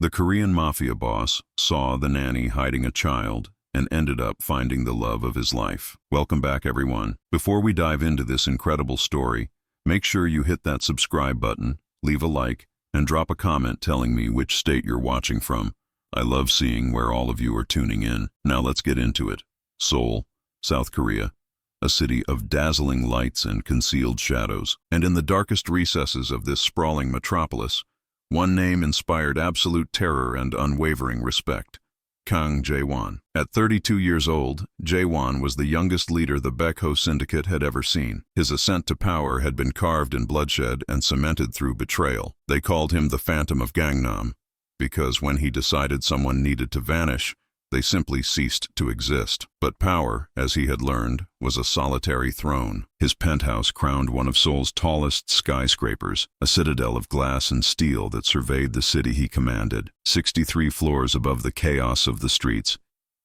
The Korean Mafia boss saw the nanny hiding a child and ended up finding the love of his life. Welcome back, everyone. Before we dive into this incredible story, make sure you hit that subscribe button, leave a like, and drop a comment telling me which state you're watching from. I love seeing where all of you are tuning in. Now let's get into it. Seoul, South Korea, a city of dazzling lights and concealed shadows. And in the darkest recesses of this sprawling metropolis, one name inspired absolute terror and unwavering respect: Kang Jae-won. At 32 years old, Jae-won was the youngest leader the Baekho syndicate had ever seen. His ascent to power had been carved in bloodshed and cemented through betrayal. They called him the Phantom of Gangnam, because when he decided someone needed to vanish, they simply ceased to exist. But power, as he had learned, was a solitary throne. His penthouse crowned one of Seoul's tallest skyscrapers, a citadel of glass and steel that surveyed the city he commanded. 63 floors above the chaos of the streets,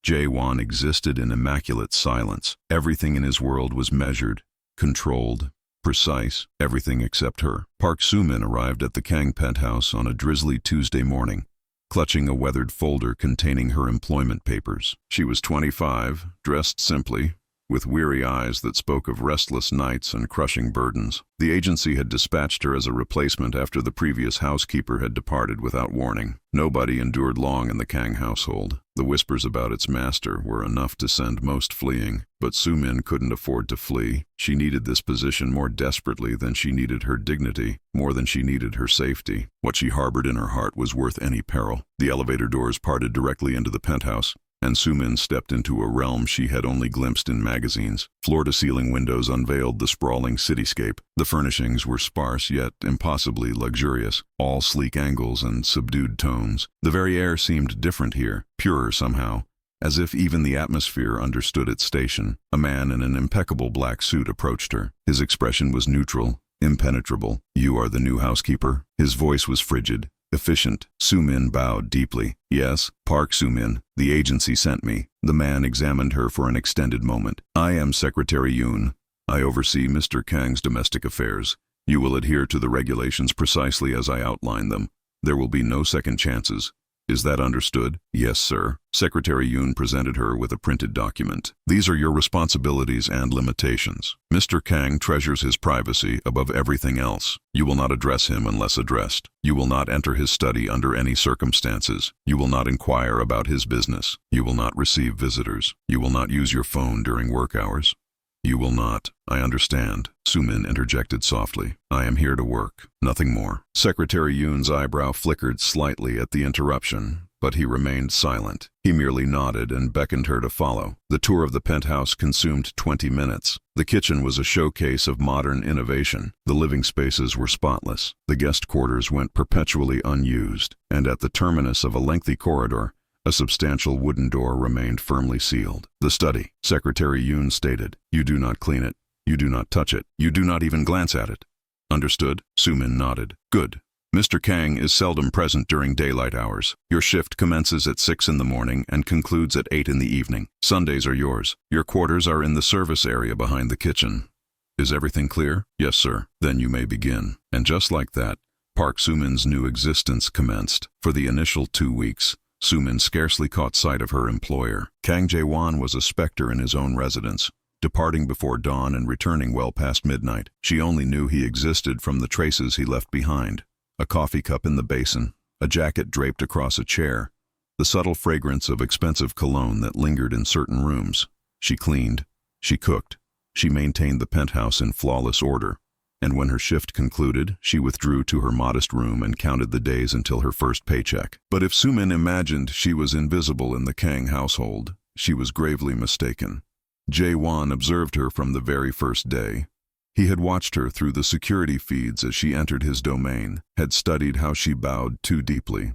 Jae-won existed in immaculate silence. Everything in his world was measured, controlled, precise, everything except her. Park Soo-min arrived at the Kang penthouse on a drizzly Tuesday morning, clutching a weathered folder containing her employment papers. She was 25, dressed simply, with weary eyes that spoke of restless nights and crushing burdens. The agency had dispatched her as a replacement after the previous housekeeper had departed without warning. Nobody endured long in the Kang household. The whispers about its master were enough to send most fleeing, but Soo-min couldn't afford to flee. She needed this position more desperately than she needed her dignity, more than she needed her safety. What she harbored in her heart was worth any peril. The elevator doors parted directly into the penthouse, and Soo-min stepped into a realm she had only glimpsed in magazines. Floor-to-ceiling windows unveiled the sprawling cityscape. The furnishings were sparse yet impossibly luxurious, all sleek angles and subdued tones. The very air seemed different here, purer somehow, as if even the atmosphere understood its station. A man in an impeccable black suit approached her. His expression was neutral, impenetrable. "You are the new housekeeper?" His voice was frigid, efficient. Soo-min bowed deeply. "Yes, Park Soo-min. The agency sent me." The man examined her for an extended moment. "I am Secretary Yoon. I oversee Mr. Kang's domestic affairs. You will adhere to the regulations precisely as I outline them. There will be no second chances. Is that understood?" "Yes, sir." Secretary Yoon presented her with a printed document. "These are your responsibilities and limitations. Mr. Kang treasures his privacy above everything else. You will not address him unless addressed. You will not enter his study under any circumstances. You will not inquire about his business. You will not receive visitors. You will not use your phone during work hours. You will not." "I understand," Soo-min interjected softly. "I am here to work, nothing more." Secretary Yoon's eyebrow flickered slightly at the interruption, but he remained silent. He merely nodded and beckoned her to follow. The tour of the penthouse consumed 20 minutes. The kitchen was a showcase of modern innovation. The living spaces were spotless. The guest quarters went perpetually unused, and at the terminus of a lengthy corridor, a substantial wooden door remained firmly sealed. "The study," Secretary Yoon stated. "You do not clean it. You do not touch it. You do not even glance at it." "Understood?" Soo-min nodded. "Good. Mr. Kang is seldom present during daylight hours. Your shift commences at 6 in the morning and concludes at 8 in the evening. Sundays are yours. Your quarters are in the service area behind the kitchen. Is everything clear?" "Yes, sir." "Then you may begin." And just like that, Park Soo-min's new existence commenced. For the initial 2 weeks, Soo-min scarcely caught sight of her employer. Kang Jae-won was a specter in his own residence, departing before dawn and returning well past midnight. She only knew he existed from the traces he left behind: a coffee cup in the basin, a jacket draped across a chair, the subtle fragrance of expensive cologne that lingered in certain rooms. She cleaned, she cooked, she maintained the penthouse in flawless order, and when her shift concluded, she withdrew to her modest room and counted the days until her first paycheck. But if Soo-min imagined she was invisible in the Kang household, she was gravely mistaken. Jae-won observed her from the very first day. He had watched her through the security feeds as she entered his domain, had studied how she bowed too deeply,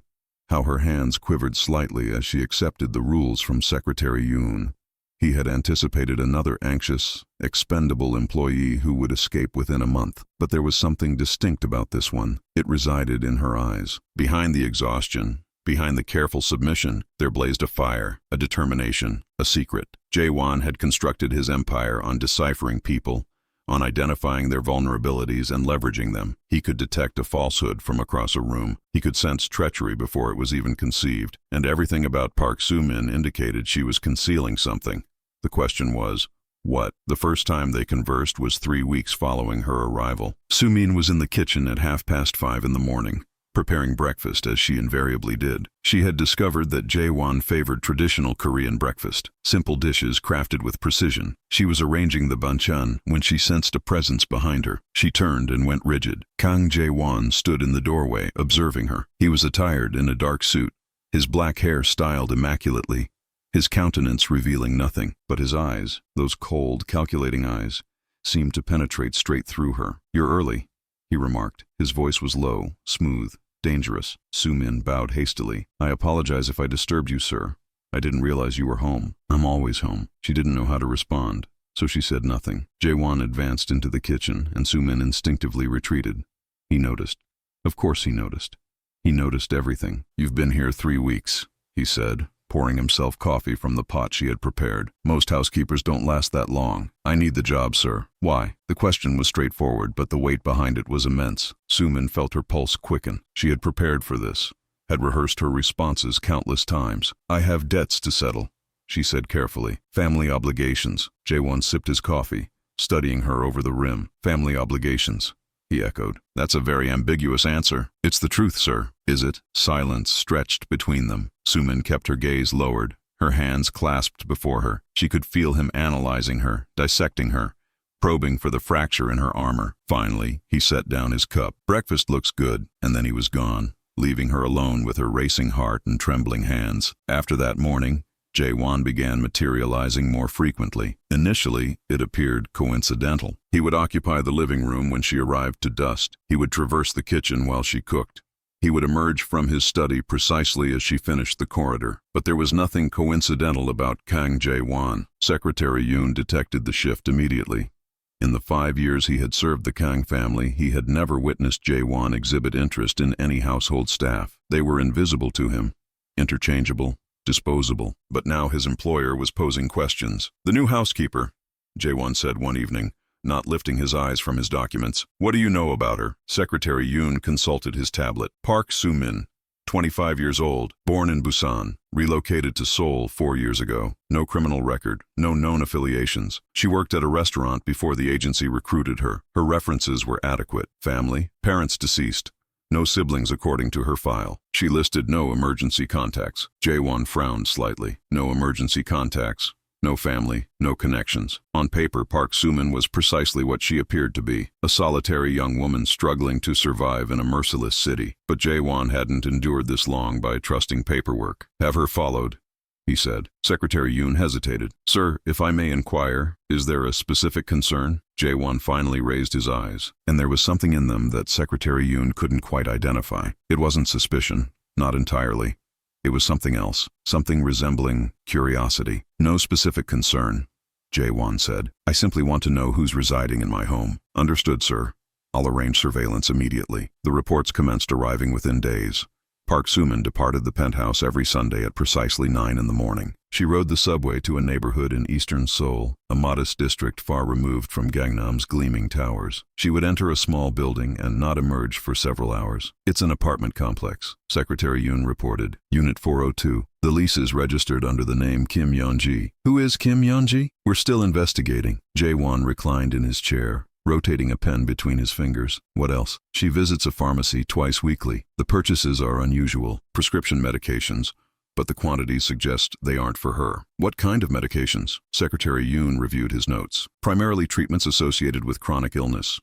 how her hands quivered slightly as she accepted the rules from Secretary Yoon. He had anticipated another anxious, expendable employee who would escape within a month. But there was something distinct about this one. It resided in her eyes. Behind the exhaustion, behind the careful submission, there blazed a fire, a determination, a secret. Jae-won had constructed his empire on deciphering people, on identifying their vulnerabilities and leveraging them. He could detect a falsehood from across a room. He could sense treachery before it was even conceived, and everything about Park Soo-min indicated she was concealing something. The question was, what? The first time they conversed was 3 weeks following her arrival. Soo-min was in the kitchen at 5:30 in the morning, preparing breakfast as she invariably did. She had discovered that Jae-won favored traditional Korean breakfast, simple dishes crafted with precision. She was arranging the banchan when she sensed a presence behind her. She turned and went rigid. Kang Jae-won stood in the doorway, observing her. He was attired in a dark suit, his black hair styled immaculately, his countenance revealing nothing, but his eyes, those cold, calculating eyes, seemed to penetrate straight through her. "You're early," he remarked. His voice was low, smooth, dangerous. Soo-min bowed hastily. "I apologize if I disturbed you, sir. I didn't realize you were home." "I'm always home." She didn't know how to respond, so she said nothing. Jae-won advanced into the kitchen, and Soo-min instinctively retreated. He noticed. Of course he noticed. He noticed everything. "You've been here 3 weeks, he said, pouring himself coffee from the pot she had prepared. "Most housekeepers don't last that long." "I need the job, sir." "Why?" The question was straightforward, but the weight behind it was immense. Soo-min felt her pulse quicken. She had prepared for this, had rehearsed her responses countless times. "I have debts to settle," she said carefully. "Family obligations." Jae-won sipped his coffee, studying her over the rim. "Family obligations," he echoed. "That's a very ambiguous answer." "It's the truth, sir." "Is it?" Silence stretched between them. Soo-min kept her gaze lowered, her hands clasped before her. She could feel him analyzing her, dissecting her, probing for the fracture in her armor. Finally, he set down his cup. "Breakfast looks good," and then he was gone, leaving her alone with her racing heart and trembling hands. After that morning, Jae-won began materializing more frequently. Initially, it appeared coincidental. He would occupy the living room when she arrived to dust. He would traverse the kitchen while she cooked. He would emerge from his study precisely as she finished the corridor. But there was nothing coincidental about Kang Jae-won. Secretary Yoon detected the shift immediately. In the 5 years he had served the Kang family, he had never witnessed Jae-won exhibit interest in any household staff. They were invisible to him, interchangeable, disposable. But now his employer was posing questions. "The new housekeeper," Jae-won said one evening, not lifting his eyes from his documents. "What do you know about her?" Secretary Yoon consulted his tablet. "Park Soo-min, 25 years old, born in Busan, relocated to Seoul 4 years ago. No criminal record, no known affiliations. She worked at a restaurant before the agency recruited her. Her references were adequate. Family, parents deceased. No siblings according to her file. She listed no emergency contacts." Jae-won frowned slightly. No emergency contacts. No family, no connections. On paper, Park Soo-min was precisely what she appeared to be, a solitary young woman struggling to survive in a merciless city. But Jae-won hadn't endured this long by trusting paperwork. "Have her followed," he said. Secretary Yoon hesitated. "Sir, if I may inquire, is there a specific concern?" Jae-won finally raised his eyes, and there was something in them that Secretary Yoon couldn't quite identify. It wasn't suspicion, not entirely. It was something else, something resembling curiosity. "No specific concern," Jae-won said. "I simply want to know who's residing in my home." "Understood, sir. I'll arrange surveillance immediately." The reports commenced arriving within days. Park Soo-min departed the penthouse every Sunday at precisely 9 in the morning. She rode the subway to a neighborhood in eastern Seoul, a modest district far removed from Gangnam's gleaming towers. She would enter a small building and not emerge for several hours. "It's an apartment complex," Secretary Yoon reported. "Unit 402. The lease is registered under the name Kim Yeon-ji." "Who is Kim Yeon-ji?" "We're still investigating." Jae-won reclined in his chair, rotating a pen between his fingers. "What else?" "She visits a pharmacy twice weekly. The purchases are unusual, prescription medications, but the quantities suggest they aren't for her." "What kind of medications?" Secretary Yoon reviewed his notes. "Primarily treatments associated with chronic illness.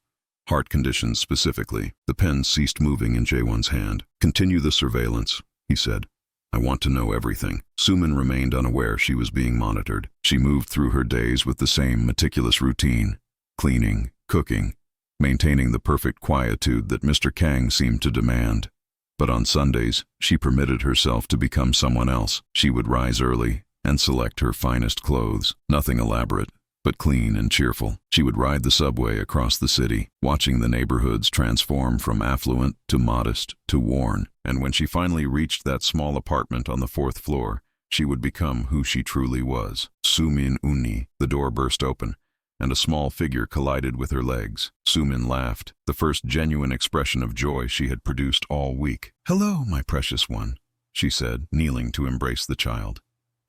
Heart conditions specifically." The pen ceased moving in Jae-won's hand. "Continue the surveillance," he said. "I want to know everything." Soo-min remained unaware she was being monitored. She moved through her days with the same meticulous routine. Cleaning, cooking, maintaining the perfect quietude that Mr. Kang seemed to demand. But on Sundays, she permitted herself to become someone else. She would rise early and select her finest clothes. Nothing elaborate, but clean and cheerful. She would ride the subway across the city, watching the neighborhoods transform from affluent to modest to worn. And when she finally reached that small apartment on the 4th floor, she would become who she truly was. "Soo-min Uni." The door burst open, and a small figure collided with her legs. Sumin laughed, the first genuine expression of joy she had produced all week. "Hello, my precious one," she said, kneeling to embrace the child.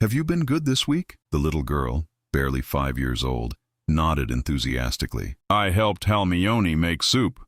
"Have you been good this week?" The little girl, barely 5 years old, nodded enthusiastically. "I helped Halmione make soup,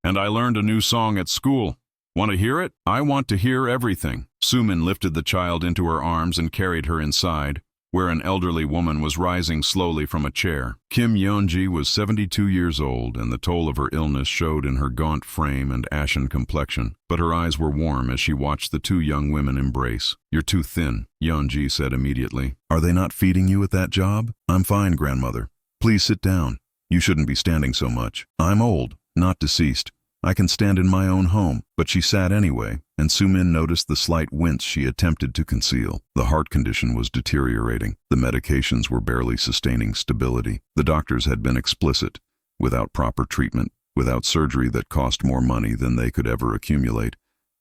and I learned a new song at school. Want to hear it? I want to hear everything." Sumin lifted the child into her arms and carried her inside, where an elderly woman was rising slowly from a chair. Kim Yeonji was 72 years old, and the toll of her illness showed in her gaunt frame and ashen complexion, but her eyes were warm as she watched the two young women embrace. "You're too thin," Yeonji said immediately. "Are they not feeding you at that job?" "I'm fine, grandmother. Please sit down. You shouldn't be standing so much. I'm old, not deceased. I can stand in my own home." But she sat anyway, and Sumin noticed the slight wince she attempted to conceal. The heart condition was deteriorating. The medications were barely sustaining stability. The doctors had been explicit. Without proper treatment, without surgery that cost more money than they could ever accumulate,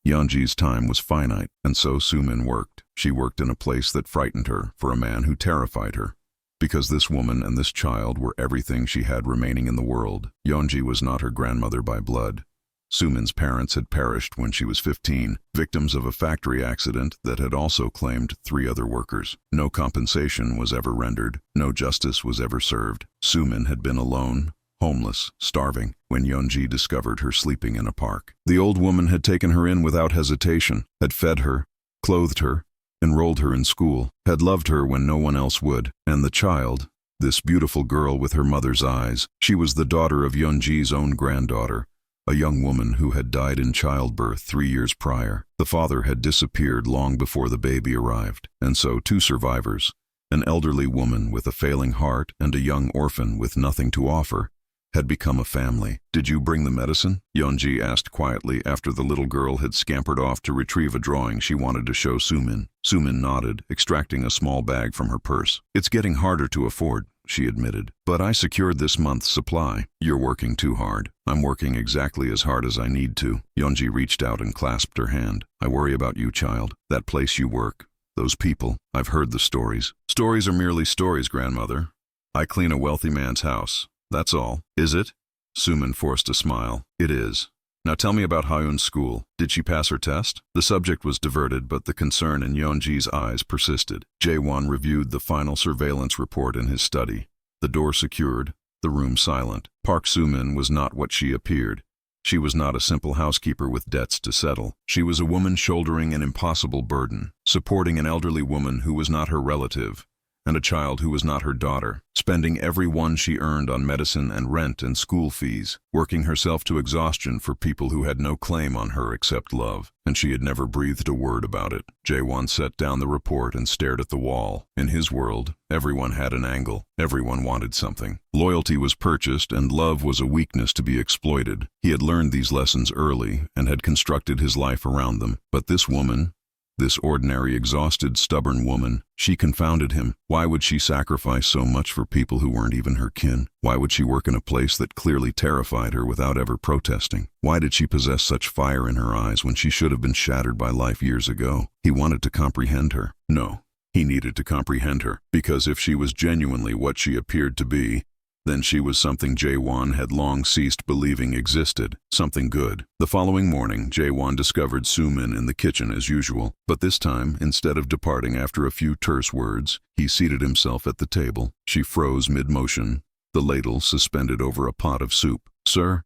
Yeonji's time was finite, and so Sumin worked. She worked in a place that frightened her, for a man who terrified her. Because this woman and this child were everything she had remaining in the world. Yeonji was not her grandmother by blood. Sumin's parents had perished when she was 15, victims of a factory accident that had also claimed 3 other workers. No compensation was ever rendered, no justice was ever served. Sumin had been alone, homeless, starving, when Yeonji discovered her sleeping in a park. The old woman had taken her in without hesitation, had fed her, clothed her, enrolled her in school, had loved her when no one else would. And the child, this beautiful girl with her mother's eyes, she was the daughter of Yeonji's own granddaughter, a young woman who had died in childbirth 3 years prior. The father had disappeared long before the baby arrived, and so 2 survivors, an elderly woman with a failing heart and a young orphan with nothing to offer, had become a family. "Did you bring the medicine?" Yeonji asked quietly after the little girl had scampered off to retrieve a drawing she wanted to show Sumin. Sumin nodded, extracting a small bag from her purse. "It's getting harder to afford," she admitted, "but I secured this month's supply." "You're working too hard." "I'm working exactly as hard as I need to." Yeonji reached out and clasped her hand. "I worry about you, child. That place you work. Those people. I've heard the stories." "Stories are merely stories, grandmother. I clean a wealthy man's house. That's all." "Is it?" Sumin forced a smile. "It is. Now tell me about Hyun's school. Did she pass her test?" The subject was diverted, but the concern in Yeonji's eyes persisted. Jae-won reviewed the final surveillance report in his study. The door secured, the room silent. Park Sumin was not what she appeared. She was not a simple housekeeper with debts to settle. She was a woman shouldering an impossible burden, supporting an elderly woman who was not her relative, and a child who was not her daughter, spending every one she earned on medicine and rent and school fees, working herself to exhaustion for people who had no claim on her except love, and she had never breathed a word about it. Jae-won set down the report and stared at the wall. In his world, everyone had an angle, everyone wanted something. Loyalty was purchased and love was a weakness to be exploited. He had learned these lessons early and had constructed his life around them. But this woman, this ordinary, exhausted, stubborn woman, she confounded him. Why would she sacrifice so much for people who weren't even her kin? Why would she work in a place that clearly terrified her without ever protesting? Why did she possess such fire in her eyes when she should have been shattered by life years ago? He wanted to comprehend her. No, he needed to comprehend her, because if she was genuinely what she appeared to be, then she was something Jae-won had long ceased believing existed, something good. The following morning, Jae-won discovered Sumin in the kitchen as usual, but this time, instead of departing after a few terse words, he seated himself at the table. She froze mid-motion, the ladle suspended over a pot of soup. "Sir,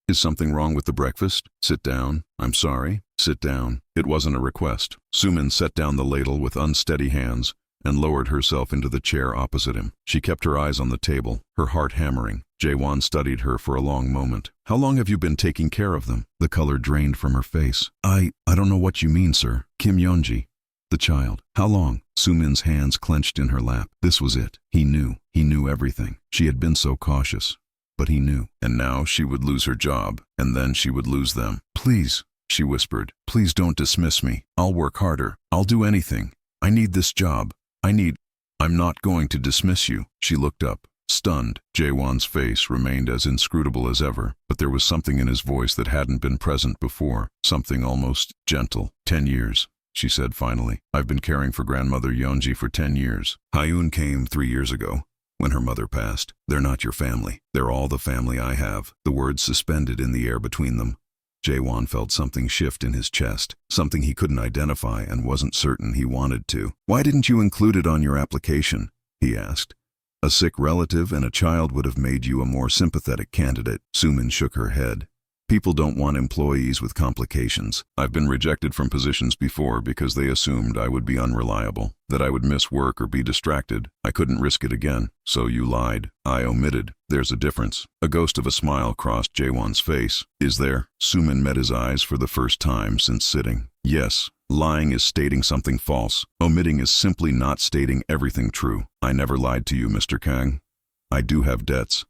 is something wrong with the breakfast?" "Sit down." "I'm sorry." "Sit down." It wasn't a request. Sumin set down the ladle with unsteady hands and lowered herself into the chair opposite him. She kept her eyes on the table, her heart hammering. Jae-won studied her for a long moment. "How long have you been taking care of them?" The color drained from her face. I don't know what you mean, sir." "Kim Yeonji, the child. How long?" Sumin's hands clenched in her lap. This was it. He knew everything. She had been so cautious, but he knew. And now she would lose her job, and then she would lose them. "Please," she whispered, "please don't dismiss me. I'll work harder. I'll do anything. I need this job. I'm not going to dismiss you." She looked up, stunned. Jae-won's face remained as inscrutable as ever, but there was something in his voice that hadn't been present before, something almost gentle. 10 years, she said finally. "I've been caring for grandmother Yeonji for 10 years. Hyun came 3 years ago, when her mother passed. They're not your family. They're all the family I have. The words suspended in the air between them. Jaewon felt something shift in his chest, something he couldn't identify and wasn't certain he wanted to. Why didn't you include it on your application? He asked. A sick relative and a child would have made you a more sympathetic candidate. Sumin shook her head. People don't want employees with complications. I've been rejected from positions before because they assumed I would be unreliable, that I would miss work or be distracted. I couldn't risk it again, so you lied. I omitted. There's a difference. A ghost of a smile crossed Jaewon's face. Is there? Sumin met his eyes for the first time since sitting. Yes. Lying is stating something false. Omitting is simply not stating everything true. I never lied to you, Mr. Kang. I do have debts.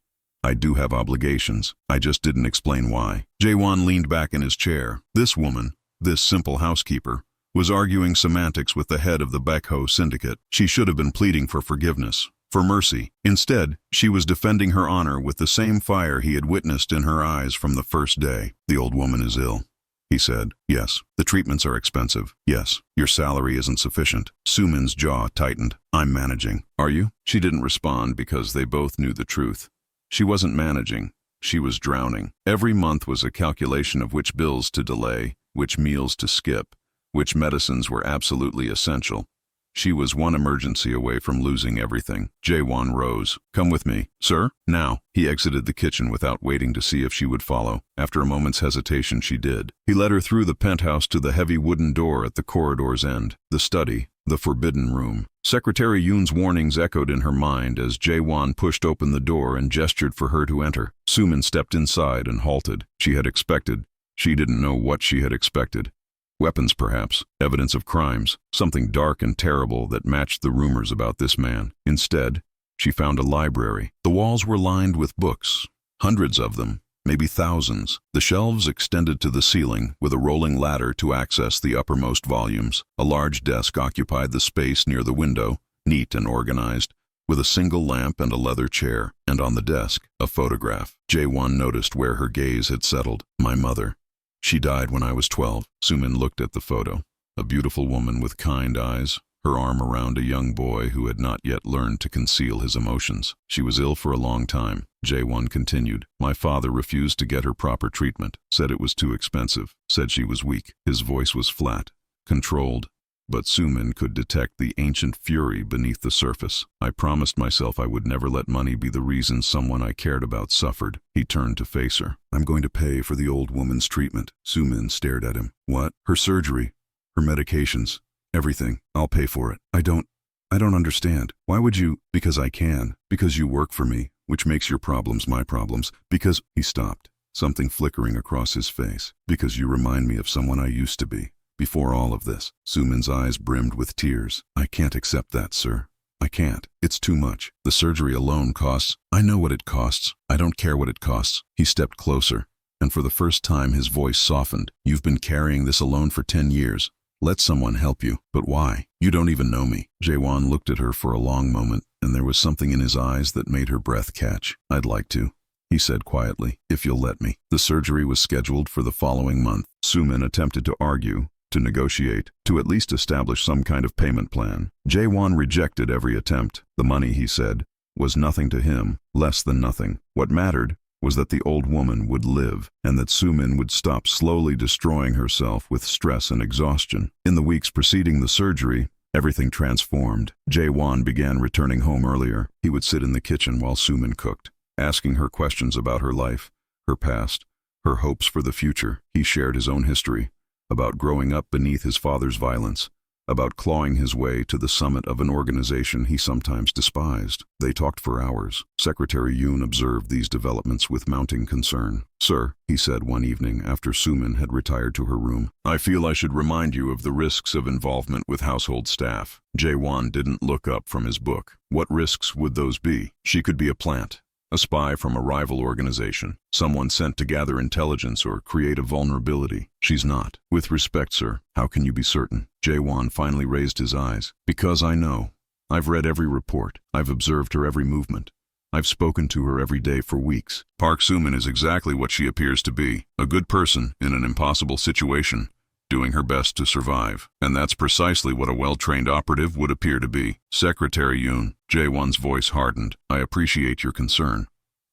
I do have obligations. I just didn't explain why. Jaewon leaned back in his chair. This woman, this simple housekeeper, was arguing semantics with the head of the Baekho syndicate. She should have been pleading for forgiveness, for mercy. Instead, she was defending her honor with the same fire he had witnessed in her eyes from the first day. The old woman is ill, he said. Yes. The treatments are expensive. Yes. Your salary isn't sufficient. Sumin's jaw tightened. I'm managing. Are you? She didn't respond because they both knew the truth. She wasn't managing. She was drowning. Every month was a calculation of which bills to delay, which meals to skip, which medicines were absolutely essential. She was one emergency away from losing everything. Jaewon rose. Come with me. Sir? Now. He exited the kitchen without waiting to see if she would follow. After a moment's hesitation, she did. He led her through the penthouse to the heavy wooden door at the corridor's end. The study. The forbidden room. Secretary Yoon's warnings echoed in her mind as Jaewon pushed open the door and gestured for her to enter. Sumin stepped inside and halted. She had expected. She didn't know what she had expected. Weapons, perhaps. Evidence of crimes. Something dark and terrible that matched the rumors about this man. Instead, she found a library. The walls were lined with books. Hundreds of them. Maybe thousands. The shelves extended to the ceiling, with a rolling ladder to access the uppermost volumes. A large desk occupied the space near the window, neat and organized, with a single lamp and a leather chair, and on the desk, a photograph. Jaewon noticed where her gaze had settled. My mother. She died when I was 12. Sumin looked at the photo. A beautiful woman with kind eyes, her arm around a young boy who had not yet learned to conceal his emotions. She was ill for a long time. Jaewon continued. My father refused to get her proper treatment, said it was too expensive, said she was weak. His voice was flat, controlled, but Sumin could detect the ancient fury beneath the surface. I promised myself I would never let money be the reason someone I cared about suffered. He turned to face her. I'm going to pay for the old woman's treatment. Sumin stared at him. What? Her surgery, her medications. Everything. I'll pay for it. I don't understand. Why would you? Because I can. Because you work for me, which makes your problems my problems. Because... He stopped, something flickering across his face. Because you remind me of someone I used to be. Before all of this. Sumin's eyes brimmed with tears. I can't accept that, sir. I can't. It's too much. The surgery alone costs... I know what it costs. I don't care what it costs. He stepped closer, and for the first time his voice softened. You've been carrying this alone for 10 years. Let someone help you. But why? You don't even know me. Jaewon looked at her for a long moment, and there was something in his eyes that made her breath catch. I'd like to, he said quietly, if you'll let me. The surgery was scheduled for the following month. Sumin attempted to argue, to negotiate, to at least establish some kind of payment plan. Jaewon rejected every attempt. The money, he said, was nothing to him, less than nothing. What mattered was that the old woman would live, and that Sumin would stop slowly destroying herself with stress and exhaustion. In the weeks preceding the surgery, everything transformed. Jaewon began returning home earlier. He would sit in the kitchen while Sumin cooked, asking her questions about her life, her past, her hopes for the future. He shared his own history, about growing up beneath his father's violence, about clawing his way to the summit of an organization he sometimes despised. They talked for hours. Secretary Yoon observed these developments with mounting concern. Sir, he said one evening after Sumin had retired to her room, I feel I should remind you of the risks of involvement with household staff. Jaewon didn't look up from his book. What risks would those be? She could be a plant, a spy from a rival organization, someone sent to gather intelligence or create a vulnerability. She's not. With respect, sir, how can you be certain? Jaewon finally raised his eyes. Because I know. I've read every report. I've observed her every movement. I've spoken to her every day for weeks. Park Sumin is exactly what she appears to be. A good person in an impossible situation. doing her best to survive. And that's precisely what a well-trained operative would appear to be. Secretary Yoon, Jae-won's voice hardened. I appreciate your concern,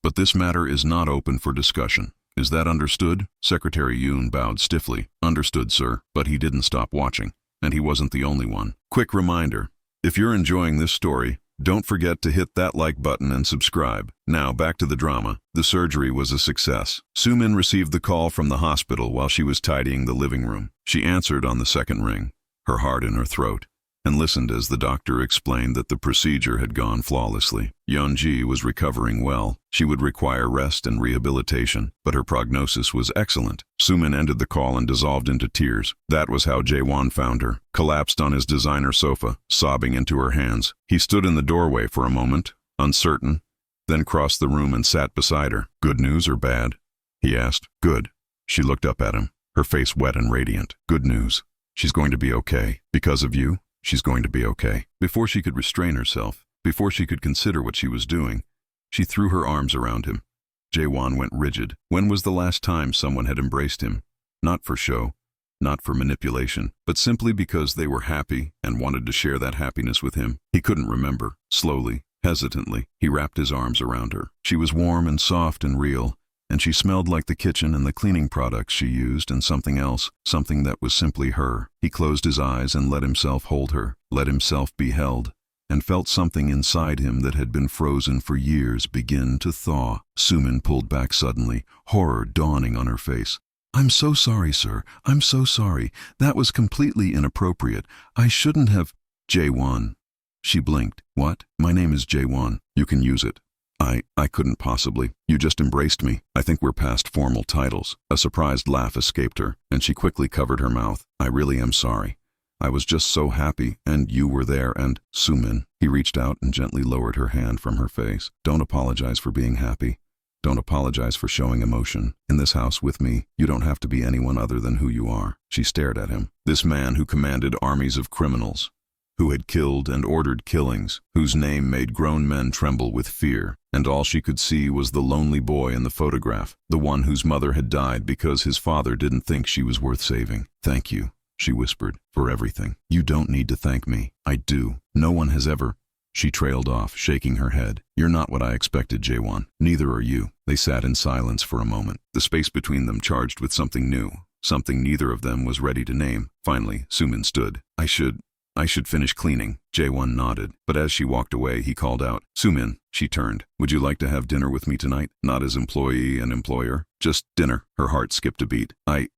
but this matter is not open for discussion. Is that understood? Secretary Yoon bowed stiffly. Understood, sir, but he didn't stop watching. And he wasn't the only one. Quick reminder, if you're enjoying this story, don't forget to hit that like button and subscribe. Now back to the drama. The surgery was a success. Soo-min received the call from the hospital while she was tidying the living room. She answered on the second ring, her heart in her throat, and listened as the doctor explained that the procedure had gone flawlessly. Yeon-ji was recovering well. She would require rest and rehabilitation, but her prognosis was excellent. Soo-min ended the call and dissolved into tears. That was how Jae-won found her, collapsed on his designer sofa, sobbing into her hands. He stood in the doorway for a moment, uncertain, then crossed the room and sat beside her. Good news or bad? He asked. Good. She looked up at him, her face wet and radiant. Good news. She's going to be okay. Because of you, she's going to be okay. Before she could restrain herself, before she could consider what she was doing, she threw her arms around him. Jae-won went rigid. When was the last time someone had embraced him? Not for show, not for manipulation, but simply because they were happy and wanted to share that happiness with him. He couldn't remember. Slowly, hesitantly, he wrapped his arms around her. She was warm and soft and real, and she smelled like the kitchen and the cleaning products she used and something else, something that was simply her. He closed his eyes and let himself hold her, let himself be held, and felt something inside him that had been frozen for years begin to thaw. Soo-min pulled back suddenly, horror dawning on her face. I'm so sorry, sir. I'm so sorry. That was completely inappropriate. I shouldn't have... Jae-won. She blinked. What? My name is Jae-won. You can use it. I couldn't possibly. You just embraced me. I think we're past formal titles. A surprised laugh escaped her, and she quickly covered her mouth. I really am sorry. I was just so happy, and you were there, and... Soo-min. He reached out and gently lowered her hand from her face. Don't apologize for being happy. Don't apologize for showing emotion. In this house with me, you don't have to be anyone other than who you are. She stared at him. This man who commanded armies of criminals, who had killed and ordered killings, whose name made grown men tremble with fear, and all she could see was the lonely boy in the photograph, the one whose mother had died because his father didn't think she was worth saving. Thank you, she whispered, for everything. You don't need to thank me. I do. No one has ever... She trailed off, shaking her head. You're not what I expected, Jae-won. Neither are you. They sat in silence for a moment, the space between them charged with something new, something neither of them was ready to name. Finally, Soo-min stood. I should finish cleaning. Jae-won nodded, but as she walked away, he called out, Soo-min. She turned. Would you like to have dinner with me tonight? Not as employee and employer, just dinner. Her heart skipped a beat.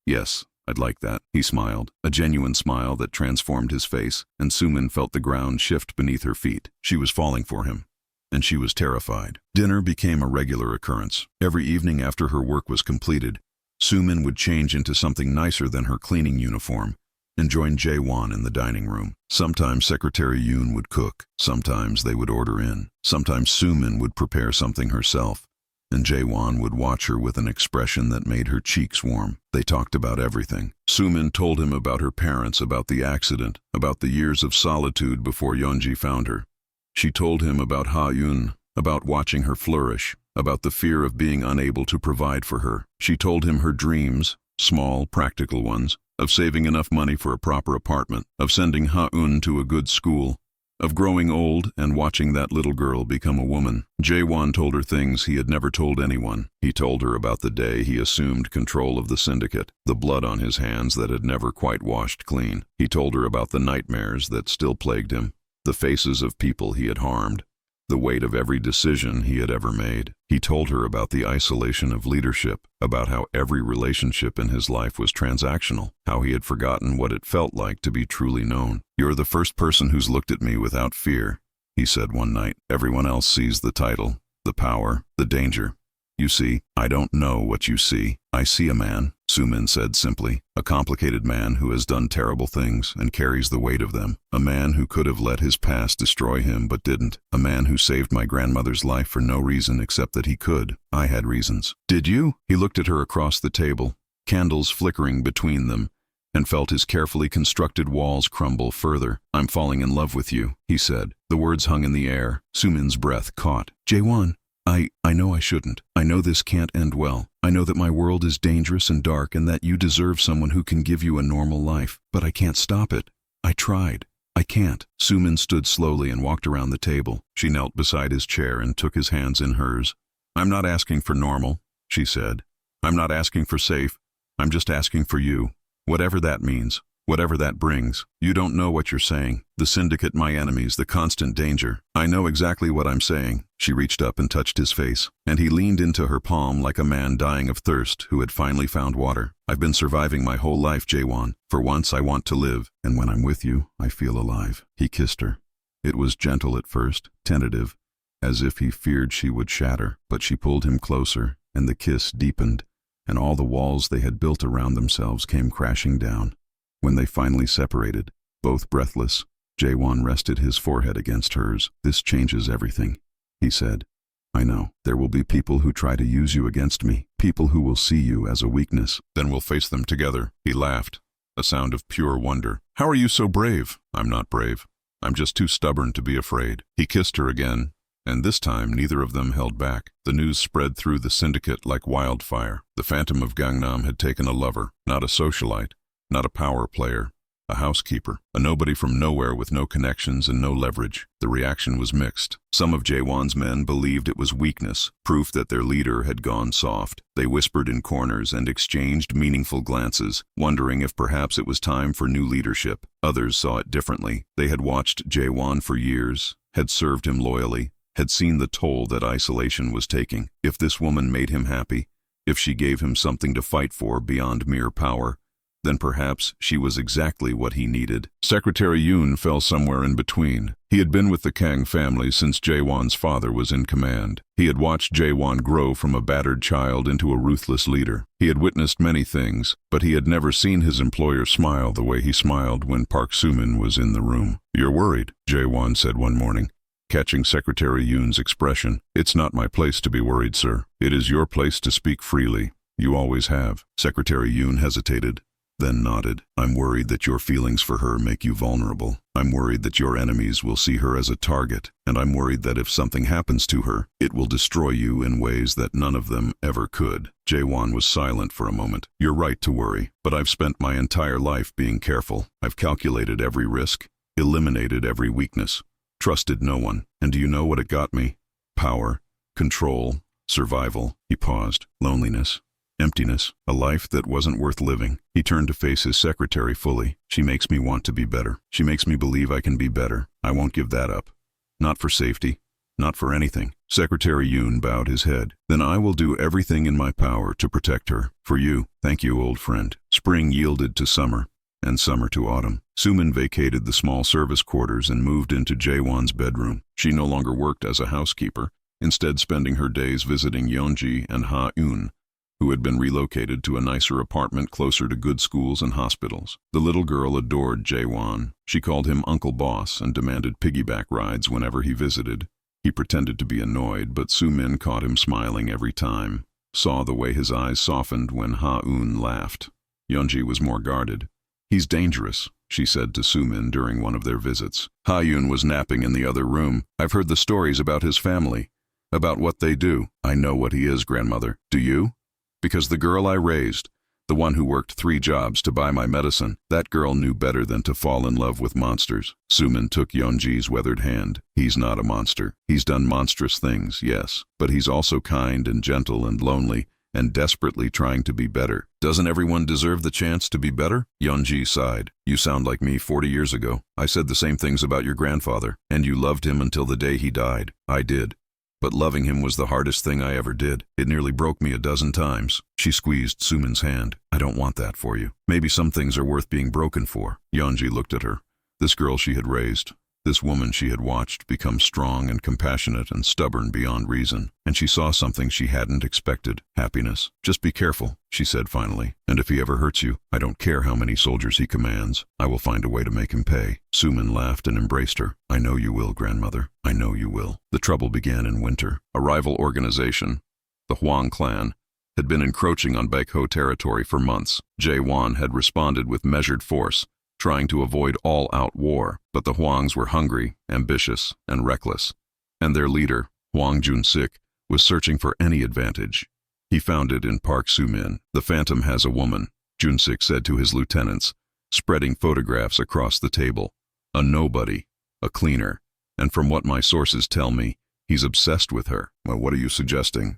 Yes. I'd like that. He smiled, a genuine smile that transformed his face, and Soo-min felt the ground shift beneath her feet. She was falling for him, and she was terrified. Dinner became a regular occurrence. Every evening after her work was completed, Soo-min would change into something nicer than her cleaning uniform and join Jae-won in the dining room. Sometimes Secretary Yoon would cook, sometimes they would order in, sometimes Soo-min would prepare something herself, and Jae-won would watch her with an expression that made her cheeks warm. They talked about everything. Soo-min told him about her parents, about the accident, about the years of solitude before Yeon-ji found her. She told him about Ha-eun, about watching her flourish, about the fear of being unable to provide for her. She told him her dreams, small, practical ones, of saving enough money for a proper apartment, of sending Ha-eun to a good school, of growing old and watching that little girl become a woman. Jae-won told her things he had never told anyone. He told her about the day he assumed control of the syndicate, the blood on his hands that had never quite washed clean. He told her about the nightmares that still plagued him, the faces of people he had harmed, the weight of every decision he had ever made. He told her about the isolation of leadership, about how every relationship in his life was transactional, how he had forgotten what it felt like to be truly known. You're the first person who's looked at me without fear, he said one night. Everyone else sees the title, the power, the danger. You see, I don't know what you see. I see a man, Soo-min said simply, a complicated man who has done terrible things and carries the weight of them. A man who could have let his past destroy him but didn't. A man who saved my grandmother's life for no reason except that he could. I had reasons. Did you? He looked at her across the table, candles flickering between them, and felt his carefully constructed walls crumble further. I'm falling in love with you, he said. The words hung in the air. Soo-min's breath caught. Jae-won. I know I shouldn't. I know this can't end well. I know that my world is dangerous and dark and that you deserve someone who can give you a normal life. But I can't stop it. I tried. I can't. Sumin stood slowly and walked around the table. She knelt beside his chair and took his hands in hers. I'm not asking for normal, she said. I'm not asking for safe. I'm just asking for you. Whatever that means. Whatever that brings. You don't know what you're saying. The syndicate, my enemies, the constant danger. I know exactly what I'm saying. She reached up and touched his face, and he leaned into her palm like a man dying of thirst who had finally found water. I've been surviving my whole life, Jaewon. For once I want to live, and when I'm with you, I feel alive. He kissed her. It was gentle at first, tentative, as if he feared she would shatter, but she pulled him closer, and the kiss deepened, and all the walls they had built around themselves came crashing down. When they finally separated, both breathless, Jaewon rested his forehead against hers. This changes everything, he said. I know. There will be people who try to use you against me, people who will see you as a weakness. Then we'll face them together. He laughed, a sound of pure wonder. How are you so brave? I'm not brave. I'm just too stubborn to be afraid. He kissed her again, and this time neither of them held back. The news spread through the syndicate like wildfire. The Phantom of Gangnam had taken a lover, not a socialite. Not a power player, a housekeeper, a nobody from nowhere with no connections and no leverage. The reaction was mixed. Some of Jaewon's men believed it was weakness, proof that their leader had gone soft. They whispered in corners and exchanged meaningful glances, wondering if perhaps it was time for new leadership. Others saw it differently. They had watched Jaewon for years, had served him loyally, had seen the toll that isolation was taking. If this woman made him happy, if she gave him something to fight for beyond mere power, then perhaps she was exactly what he needed. Secretary Yoon fell somewhere in between. He had been with the Kang family since Jaewon's father was in command. He had watched Jaewon grow from a battered child into a ruthless leader. He had witnessed many things, but he had never seen his employer smile the way he smiled when Park Soo-min was in the room. You're worried, Jaewon said one morning, catching Secretary Yoon's expression. It's not my place to be worried, sir. It is your place to speak freely. You always have. Secretary Yoon hesitated, then nodded. I'm worried that your feelings for her make you vulnerable. I'm worried that your enemies will see her as a target, and I'm worried that if something happens to her, it will destroy you in ways that none of them ever could. Jaewon was silent for a moment. You're right to worry, but I've spent my entire life being careful. I've calculated every risk, eliminated every weakness, trusted no one. And do you know what it got me? Power, control, survival. He paused. Loneliness. Emptiness, a life that wasn't worth living. He turned to face his secretary fully. She makes me want to be better. She makes me believe I can be better. I won't give that up. Not for safety. Not for anything. Secretary Yoon bowed his head. Then I will do everything in my power to protect her. For you. Thank you, old friend. Spring yielded to summer, and summer to autumn. Soo-min vacated the small service quarters and moved into Jaewon's bedroom. She no longer worked as a housekeeper, instead spending her days visiting Yeonji and Ha-eun, who had been relocated to a nicer apartment closer to good schools and hospitals. The little girl adored Jaewon. She called him Uncle Boss and demanded piggyback rides whenever he visited. He pretended to be annoyed, but Soo-min caught him smiling every time, saw the way his eyes softened when Ha-eun laughed. Yeonji was more guarded. He's dangerous, she said to Soo-min during one of their visits. Ha-eun was napping in the other room. I've heard the stories about his family, about what they do. I know what he is, grandmother. Do you? Because the girl I raised, the one who worked 3 jobs to buy my medicine, that girl knew better than to fall in love with monsters. Soo-min took Yeonji's weathered hand. He's not a monster. He's done monstrous things, yes, but he's also kind and gentle and lonely and desperately trying to be better. Doesn't everyone deserve the chance to be better? Yeonji sighed. You sound like me 40 years ago. I said the same things about your grandfather, and you loved him until the day he died. I did. But loving him was the hardest thing I ever did. It nearly broke me a dozen times. She squeezed Soo-min's hand. I don't want that for you. Maybe some things are worth being broken for. Yeonji looked at her. This girl she had raised, this woman she had watched become strong and compassionate and stubborn beyond reason. And she saw something she hadn't expected. Happiness. Just be careful, she said finally. And if he ever hurts you, I don't care how many soldiers he commands. I will find a way to make him pay. Soo-min laughed and embraced her. I know you will, grandmother. I know you will. The trouble began in winter. A rival organization, the Hwang clan, had been encroaching on Baekho territory for months. Jaewon had responded with measured force, trying to avoid all-out war. But the Hwangs were hungry, ambitious, and reckless. And their leader, Hwang Jun-sik, was searching for any advantage. He found it in Park Soo-min. The Phantom has a woman, Jun-sik said to his lieutenants, spreading photographs across the table. A nobody, a cleaner, and from what my sources tell me, he's obsessed with her. Well, what are you suggesting?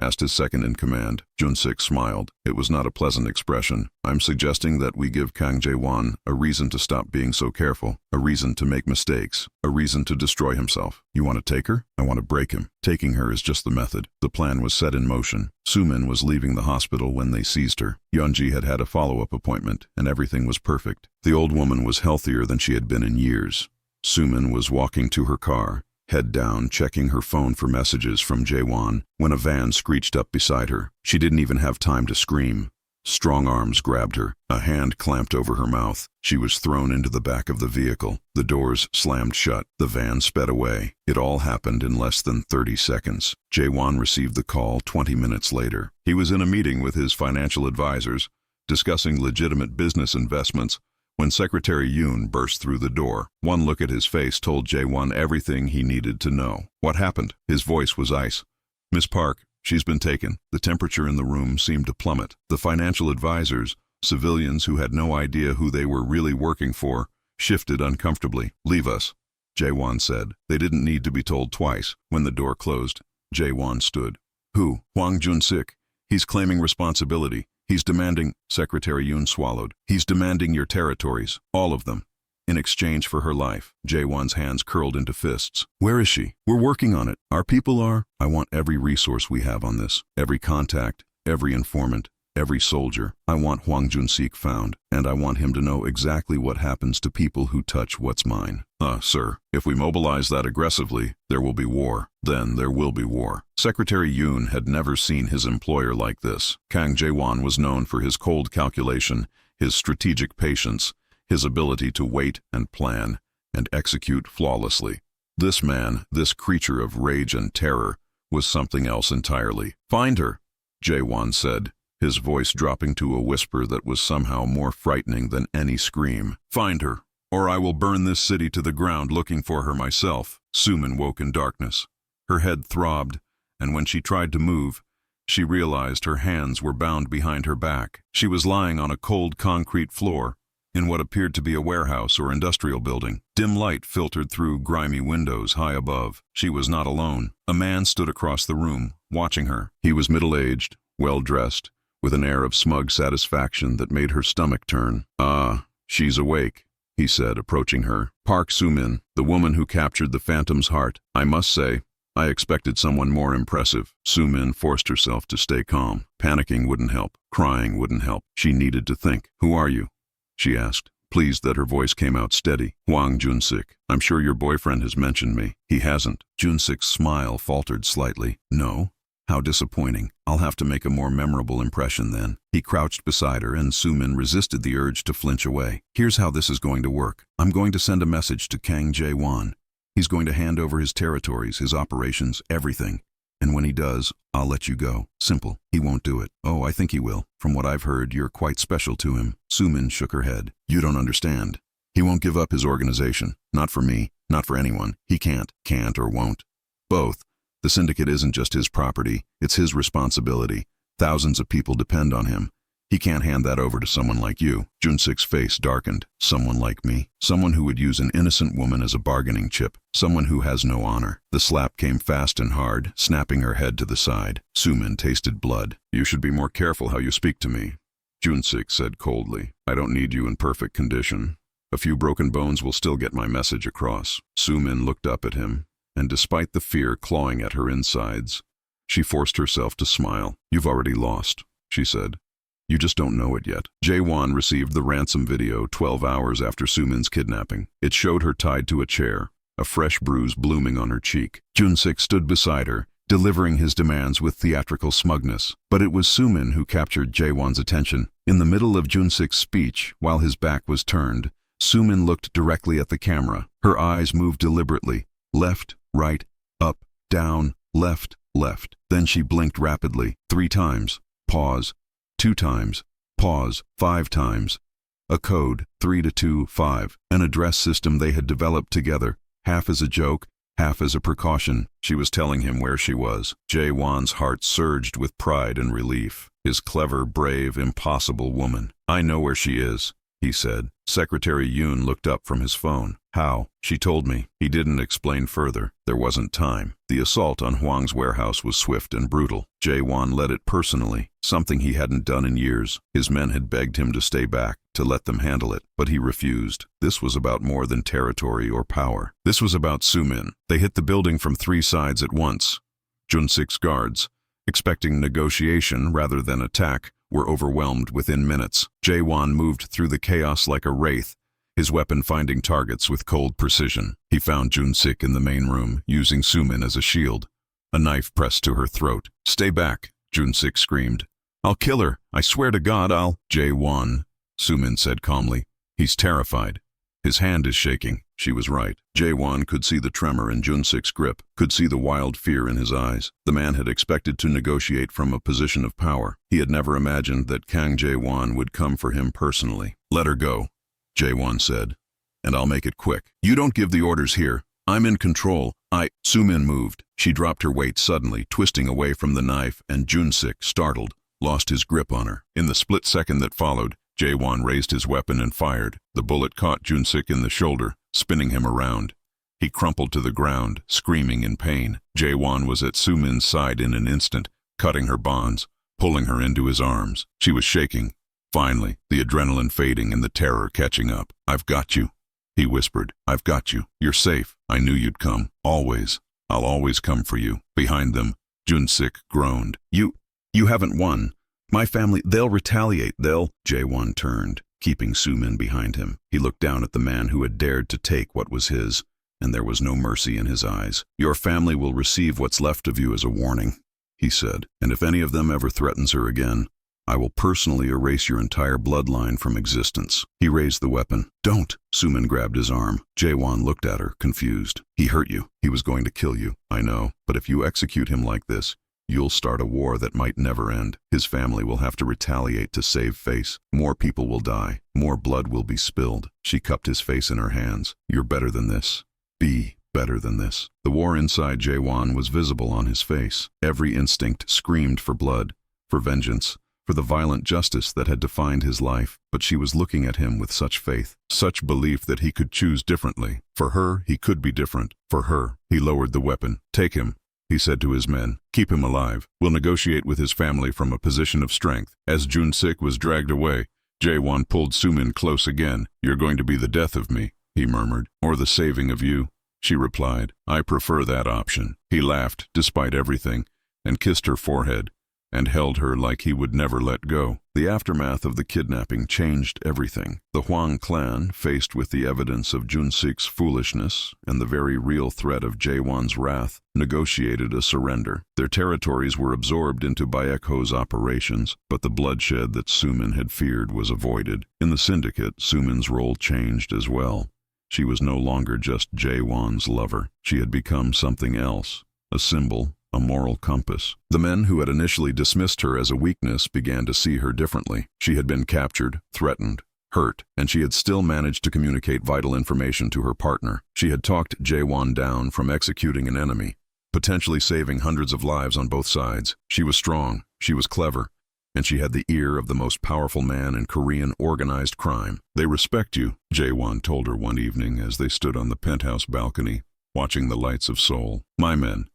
Asked his second-in-command. Jun-sik smiled. It was not a pleasant expression. I'm suggesting that we give Kang Jae-won a reason to stop being so careful, a reason to make mistakes, a reason to destroy himself. You want to take her? I want to break him. Taking her is just the method. The plan was set in motion. Soo-min was leaving the hospital when they seized her. Yeon-ji had had a follow-up appointment, and everything was perfect. The old woman was healthier than she had been in years. Soo-min was walking to her car, head down, checking her phone for messages from Jae-won, when a van screeched up beside her. She didn't even have time to scream. Strong arms grabbed her. A hand clamped over her mouth. She was thrown into the back of the vehicle. The doors slammed shut. The van sped away. It all happened in less than 30 seconds. Jae-won received the call 20 minutes later. He was in a meeting with his financial advisors, discussing legitimate business investments, when Secretary Yoon burst through the door. One look at his face told Jae-won everything he needed to know. What happened? His voice was ice. Miss Park, she's been taken. The temperature in the room seemed to plummet. The financial advisors, civilians who had no idea who they were really working for, shifted uncomfortably. Leave us, Jae-won said. They didn't need to be told twice. When the door closed, Jae-won stood. Who? Hwang Jun-sik. He's claiming responsibility. He's demanding, Secretary Yoon swallowed. He's demanding your territories, all of them, in exchange for her life. Jae-won's hands curled into fists. Where is she? We're working on it. Our people are. I want every resource we have on this. Every contact, every informant, every soldier. I want Hwang Jun-sik found, and I want him to know exactly what happens to people who touch what's mine. Sir, if we mobilize that aggressively, there will be war. Then there will be war. Secretary Yoon had never seen his employer like this. Kang Jae-won was known for his cold calculation, his strategic patience, his ability to wait and plan and execute flawlessly. This man, this creature of rage and terror, was something else entirely. Find her, Jae-won said, his voice dropping to a whisper that was somehow more frightening than any scream. Find her, or I will burn this city to the ground looking for her myself. Soo-min woke in darkness. Her head throbbed, and when she tried to move, she realized her hands were bound behind her back. She was lying on a cold concrete floor, in what appeared to be a warehouse or industrial building. Dim light filtered through grimy windows high above. She was not alone. A man stood across the room, watching her. He was middle-aged, well-dressed, with an air of smug satisfaction that made her stomach turn. Ah, she's awake, he said, approaching her. Park Soo-min, the woman who captured the Phantom's heart. I must say, I expected someone more impressive. Soo-min forced herself to stay calm. Panicking wouldn't help. Crying wouldn't help. She needed to think. Who are you? She asked, pleased that her voice came out steady. Hwang Jun-sik. I'm sure your boyfriend has mentioned me. He hasn't. Jun-sik's smile faltered slightly. No? How disappointing. I'll have to make a more memorable impression then. He crouched beside her and Soo-min resisted the urge to flinch away. Here's how this is going to work. I'm going to send a message to Kang Jae-won. He's going to hand over his territories, his operations, everything. And when he does, I'll let you go. Simple. He won't do it. Oh, I think he will. From what I've heard, you're quite special to him. Soo-min shook her head. You don't understand. He won't give up his organization. Not for me. Not for anyone. He can't or won't. Both. The syndicate isn't just his property. It's his responsibility. Thousands of people depend on him. He can't hand that over to someone like you. Jun-sik's face darkened. Someone like me? Someone who would use an innocent woman as a bargaining chip. Someone who has no honor. The slap came fast and hard, snapping her head to the side. Soo-min tasted blood. You should be more careful how you speak to me, Jun-sik said coldly. I don't need you in perfect condition. A few broken bones will still get my message across. Soo-min looked up at him, and despite the fear clawing at her insides, she forced herself to smile. You've already lost, she said. You just don't know it yet. Jae-won received the ransom video 12 hours after Soo-min's kidnapping. It showed her tied to a chair, a fresh bruise blooming on her cheek. Jun-sik stood beside her, delivering his demands with theatrical smugness. But it was Soo-min who captured Jae-won's attention. In the middle of Jun-sik's speech, while his back was turned, Soo-min looked directly at the camera. Her eyes moved deliberately. Left, right, up, down, left, left. Then she blinked rapidly. 3 times. Pause. 2 times. Pause. 5 times. A code, 3 to 2, 5. An address system they had developed together, half as a joke, Half as a precaution, she was telling him where she was. Jae-won's heart surged with pride and relief. His clever, brave, impossible woman. "I know where she is," he said. Secretary Yoon looked up from his phone. "How?" "She told me." He didn't explain further. There wasn't time. The assault on Huang's warehouse was swift and brutal. Jae-won led it personally, something he hadn't done in years. His men had begged him to stay back, to let them handle it, but he refused. This was about more than territory or power. This was about Sumin. They hit the building from 3 sides at once. Jun-sik's guards, expecting negotiation rather than attack, were overwhelmed within minutes. Jae-won moved through the chaos like a wraith, his weapon finding targets with cold precision. He found Jun-sik in the main room, using Sumin as a shield. A knife pressed to her throat. "Stay back," Jun-sik screamed. "I'll kill her. I swear to God I'll—" "Jae-won," Sumin said calmly. "He's terrified. His hand is shaking." She was right. Jae-won could see the tremor in Jun-sik's grip, could see the wild fear in his eyes. The man had expected to negotiate from a position of power. He had never imagined that Kang Jae-won would come for him personally. "Let her go," Jae-won said, "and I'll make it quick. You don't give the orders here. I'm in control. Sumin moved. She dropped her weight suddenly, twisting away from the knife, and Jun-sik, startled, lost his grip on her. In the split second that followed, Jae-won raised his weapon and fired. The bullet caught Jun-sik in the shoulder, spinning him around. He crumpled to the ground, screaming in pain. Jae-won was at Sumin's side in an instant, cutting her bonds, pulling her into his arms. She was shaking. Finally, the adrenaline fading and the terror catching up. "I've got you," he whispered. "I've got you. You're safe. I knew you'd come. Always. I'll always come for you." Behind them, Jun-sik groaned. You haven't won. My family, they'll retaliate. Jae-won turned, keeping Sumin behind him. He looked down at the man who had dared to take what was his, and there was no mercy in his eyes. "Your family will receive what's left of you as a warning," he said. "And if any of them ever threatens her again, I will personally erase your entire bloodline from existence." He raised the weapon. "Don't!" Sumin grabbed his arm. Jae-won looked at her, confused. "He hurt you. He was going to kill you. I know. But if you execute him like this, you'll start a war that might never end. His family will have to retaliate to save face. More people will die. More blood will be spilled." She cupped his face in her hands. "You're better than this. Be better than this." The war inside Jae-won was visible on his face. Every instinct screamed for blood, for vengeance, for the violent justice that had defined his life. But she was looking at him with such faith, such belief that he could choose differently. For her, he could be different. For her, he lowered the weapon. "Take him," he said to his men. "Keep him alive. We'll negotiate with his family from a position of strength." As Jun-sik was dragged away, Jae-won pulled Sumin close again. "You're going to be the death of me," he murmured. "Or the saving of you," she replied. "I prefer that option." He laughed, despite everything, and kissed her forehead, and held her like he would never let go. The aftermath of the kidnapping changed everything. The Huang clan, faced with the evidence of Jun-sik's foolishness and the very real threat of Jae-won's wrath, negotiated a surrender. Their territories were absorbed into Baekho's operations, but the bloodshed that Sumin had feared was avoided. In the syndicate, Sumin's role changed as well. She was no longer just Jae-won's lover. She had become something else, a symbol, a moral compass. The men who had initially dismissed her as a weakness began to see her differently. She had been captured, threatened, hurt, and she had still managed to communicate vital information to her partner. She had talked Jae-won down from executing an enemy, potentially saving hundreds of lives on both sides. She was strong, she was clever, and she had the ear of the most powerful man in Korean organized crime. "They respect you," Jae-won told her one evening as they stood on the penthouse balcony, watching the lights of Seoul. "My men.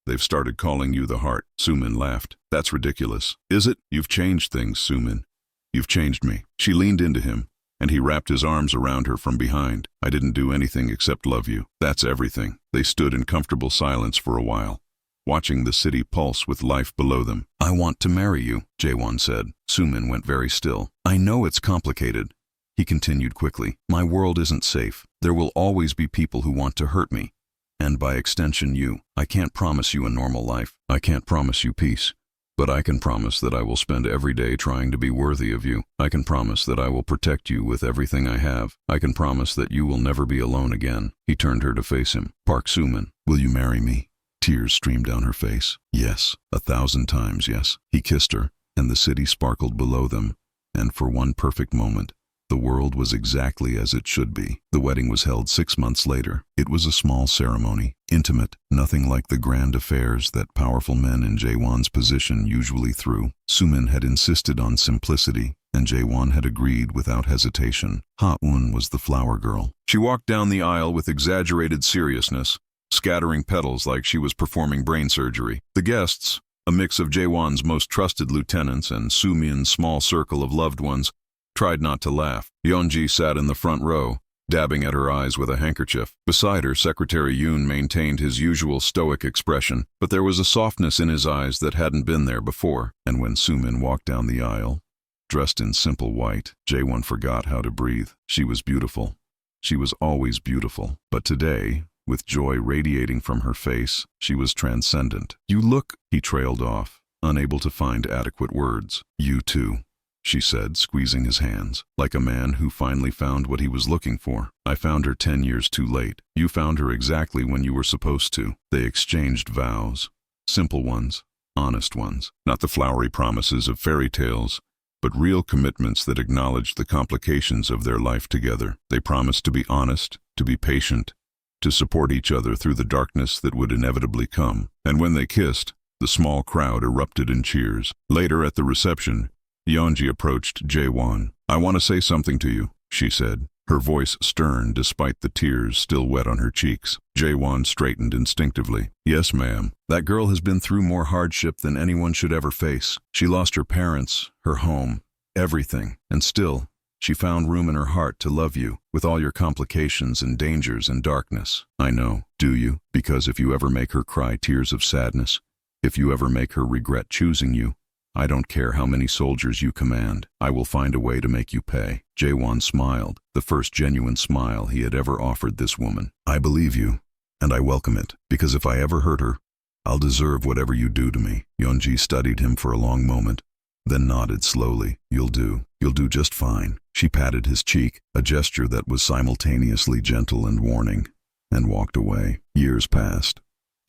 They've started calling you the Heart." Sumin laughed. "That's ridiculous." "Is it? You've changed things, Sumin. You've changed me." She leaned into him, and he wrapped his arms around her from behind. "I didn't do anything except love you. That's everything." They stood in comfortable silence for a while, watching the city pulse with life below them. "I want to marry you," Jae-won said. Sumin went very still. "I know it's complicated," he continued quickly. "My world isn't safe. There will always be people who want to hurt me. And by extension you. I can't promise you a normal life. I can't promise you peace. But I can promise that I will spend every day trying to be worthy of you. I can promise that I will protect you with everything I have. I can promise that you will never be alone again." He turned her to face him. "Park Sumin, will you marry me?" Tears streamed down her face. "Yes, 1,000 times yes." He kissed her, and the city sparkled below them, and for one perfect moment, The world was exactly as it should be. The wedding was held 6 months later. It was a small ceremony, intimate, nothing like the grand affairs that powerful men in Jaewon's position usually threw. Sumin had insisted on simplicity, and Jaewon had agreed without hesitation. Ha-eun was the flower girl. She walked down the aisle with exaggerated seriousness, scattering petals like she was performing brain surgery. The guests, a mix of Jaewon's most trusted lieutenants and Sumin's small circle of loved ones, tried not to laugh. Yeonji sat in the front row, dabbing at her eyes with a handkerchief. Beside her, Secretary Yoon maintained his usual stoic expression, but there was a softness in his eyes that hadn't been there before. And when Sumin walked down the aisle, dressed in simple white, Jaewon forgot how to breathe. She was beautiful. She was always beautiful. But today, with joy radiating from her face, she was transcendent. "You look," he trailed off, unable to find adequate words. "You too," she said, squeezing his hands, like a man who finally found what he was looking for. "I found her 10 years too late. You found her exactly when you were supposed to." They exchanged vows. Simple ones, honest ones. Not the flowery promises of fairy tales, but real commitments that acknowledged the complications of their life together. They promised to be honest, to be patient, to support each other through the darkness that would inevitably come. And when they kissed, the small crowd erupted in cheers. Later at the reception, Yeonji approached Jaewon. "I want to say something to you," she said, her voice stern despite the tears still wet on her cheeks. Jaewon straightened instinctively. "Yes, ma'am. That girl has been through more hardship than anyone should ever face. She lost her parents, her home, everything, and still, she found room in her heart to love you, with all your complications and dangers and darkness. I know, do you? Because if you ever make her cry tears of sadness, if you ever make her regret choosing you, I don't care how many soldiers you command, I will find a way to make you pay." Jaewon smiled, the first genuine smile he had ever offered this woman. "I believe you, and I welcome it, because if I ever hurt her, I'll deserve whatever you do to me." Yeonji studied him for a long moment, then nodded slowly. You'll do just fine." She patted his cheek, a gesture that was simultaneously gentle and warning, and walked away. Years passed.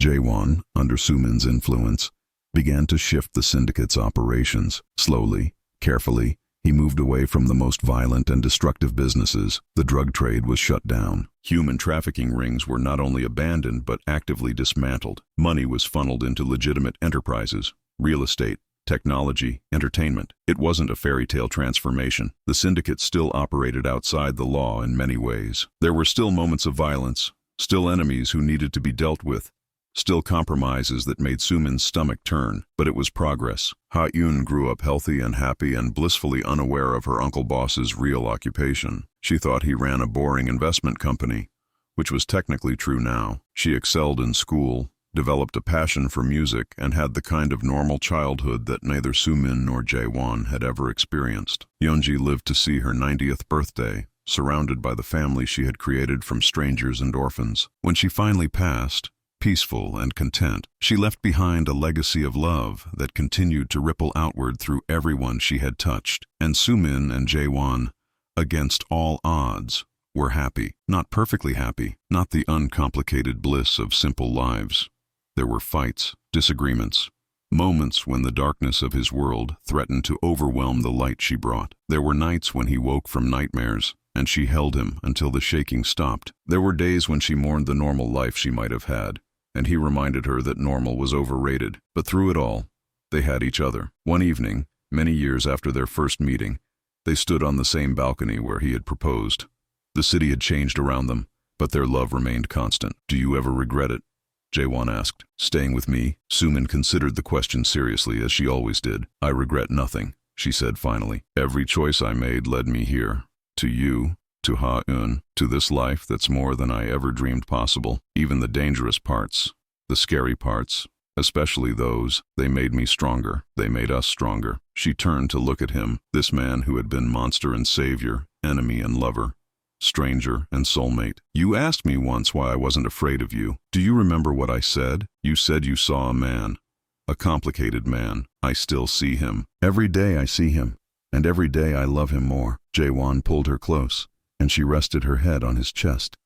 Jaewon, under Sumin's influence, began to shift the syndicate's operations. Slowly, carefully, he moved away from the most violent and destructive businesses. The drug trade was shut down. Human trafficking rings were not only abandoned but actively dismantled. Money was funneled into legitimate enterprises, real estate, technology, entertainment. It wasn't a fairy tale transformation. The syndicate still operated outside the law in many ways. There were still moments of violence, still enemies who needed to be dealt with, still compromises that made Sumin's stomach turn, but it was progress. Ha-eun grew up healthy and happy and blissfully unaware of her uncle boss's real occupation. She thought he ran a boring investment company, which was technically true now. She excelled in school, developed a passion for music, and had the kind of normal childhood that neither Sumin nor Jaewon had ever experienced. Yeonji lived to see her 90th birthday, surrounded by the family she had created from strangers and orphans. When she finally passed, peaceful and content, she left behind a legacy of love that continued to ripple outward through everyone she had touched. And Sumin and Jaewon, against all odds, were happy. Not perfectly happy, not the uncomplicated bliss of simple lives. There were fights, disagreements, moments when the darkness of his world threatened to overwhelm the light she brought. There were nights when he woke from nightmares, and she held him until the shaking stopped. There were days when she mourned the normal life she might have had, and he reminded her that normal was overrated. But through it all, they had each other. One evening, many years after their first meeting, they stood on the same balcony where he had proposed. The city had changed around them, but their love remained constant. "Do you ever regret it?" Jaewon asked. "Staying with me?" Sumin considered the question seriously, as she always did. "I regret nothing," she said finally. "Every choice I made led me here. To you, to Ha-eun, to this life that's more than I ever dreamed possible. Even the dangerous parts, the scary parts, especially those, they made me stronger. They made us stronger." She turned to look at him, this man who had been monster and savior, enemy and lover, stranger and soulmate. "You asked me once why I wasn't afraid of you. Do you remember what I said? You said you saw a man, a complicated man. I still see him. Every day I see him, and every day I love him more." Jaewon pulled her close, and she rested her head on his chest,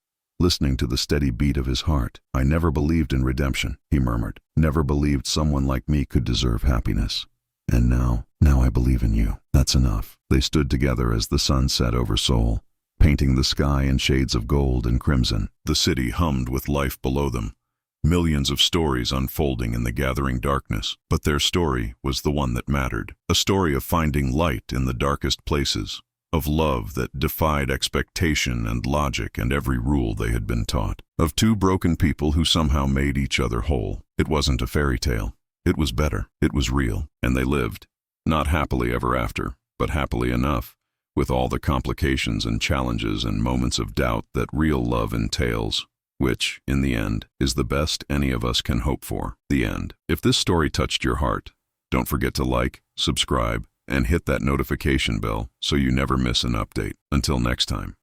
listening to the steady beat of his heart. "I never believed in redemption," he murmured. "Never believed someone like me could deserve happiness. And now, Now I believe in you. That's enough." They stood together as the sun set over Seoul, painting the sky in shades of gold and crimson. The city hummed with life below them, millions of stories unfolding in the gathering darkness. But their story was the one that mattered, a story of finding light in the darkest places, of love that defied expectation and logic and every rule they had been taught, of two broken people who somehow made each other whole. It wasn't a fairy tale. It was better. It was real. And they lived, not happily ever after, but happily enough, with all the complications and challenges and moments of doubt that real love entails, which, in the end, is the best any of us can hope for. The end. If this story touched your heart, don't forget to like, subscribe, and hit that notification bell so you never miss an update. Until next time.